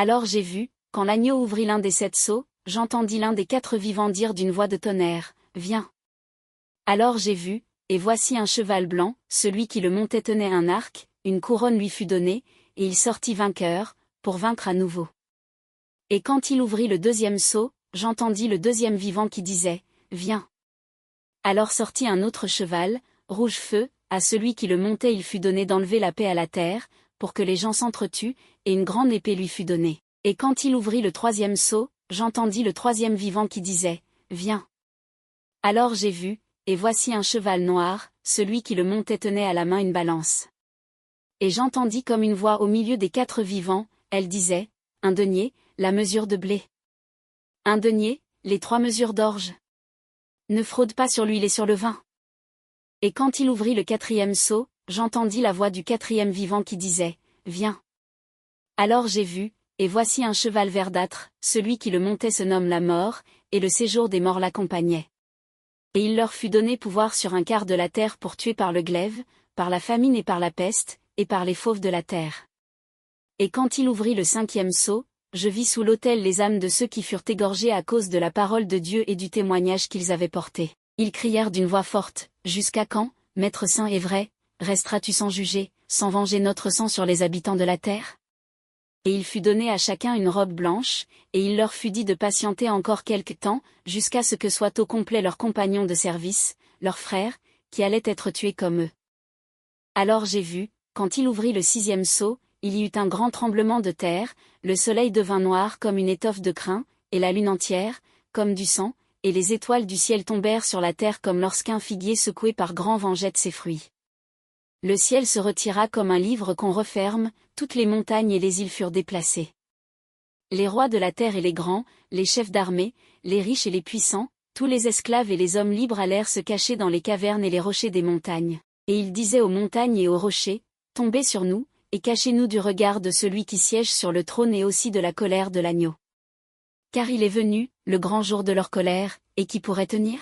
Alors j'ai vu, quand l'agneau ouvrit l'un des 7 sceaux, j'entendis l'un des 4 vivants dire d'une voix de tonnerre, « Viens !» Alors j'ai vu, et voici un cheval blanc, celui qui le montait tenait un arc, une couronne lui fut donnée, et il sortit vainqueur, pour vaincre à nouveau. Et quand il ouvrit le 2e sceau, j'entendis le 2e vivant qui disait, « Viens !» Alors sortit un autre cheval, rouge feu, à celui qui le montait il fut donné d'enlever la paix à la terre, pour que les gens s'entretuent, et une grande épée lui fut donnée. Et quand il ouvrit le 3e sceau, j'entendis le 3e vivant qui disait, « Viens !» Alors j'ai vu, et voici un cheval noir, celui qui le montait tenait à la main une balance. Et j'entendis comme une voix au milieu des 4 vivants, elle disait, « Un denier, la mesure de blé. Un denier, les 3 mesures d'orge. Ne fraude pas sur l'huile et sur le vin. » Et quand il ouvrit le 4e sceau, j'entendis la voix du 4e vivant qui disait, « Viens !» Alors j'ai vu, et voici un cheval verdâtre, celui qui le montait se nomme la mort, et le séjour des morts l'accompagnait. Et il leur fut donné pouvoir sur un quart de la terre pour tuer par le glaive, par la famine et par la peste, et par les fauves de la terre. Et quand il ouvrit le 5e sceau, je vis sous l'autel les âmes de ceux qui furent égorgés à cause de la parole de Dieu et du témoignage qu'ils avaient porté. Ils crièrent d'une voix forte, « Jusqu'à quand, Maître saint et vrai, resteras-tu sans juger, sans venger notre sang sur les habitants de la terre ?» Et il fut donné à chacun une robe blanche, et il leur fut dit de patienter encore quelque temps, jusqu'à ce que soient au complet leurs compagnons de service, leurs frères, qui allaient être tués comme eux. Alors j'ai vu, quand il ouvrit le 6e sceau, il y eut un grand tremblement de terre, le soleil devint noir comme une étoffe de crin, et la lune entière, comme du sang, et les étoiles du ciel tombèrent sur la terre comme lorsqu'un figuier secoué par grand vent jette ses fruits. Le ciel se retira comme un livre qu'on referme, toutes les montagnes et les îles furent déplacées. Les rois de la terre et les grands, les chefs d'armée, les riches et les puissants, tous les esclaves et les hommes libres allèrent se cacher dans les cavernes et les rochers des montagnes. Et ils disaient aux montagnes et aux rochers, « Tombez sur nous, et cachez-nous du regard de celui qui siège sur le trône et aussi de la colère de l'agneau. Car il est venu, le grand jour de leur colère, et qui pourrait tenir ?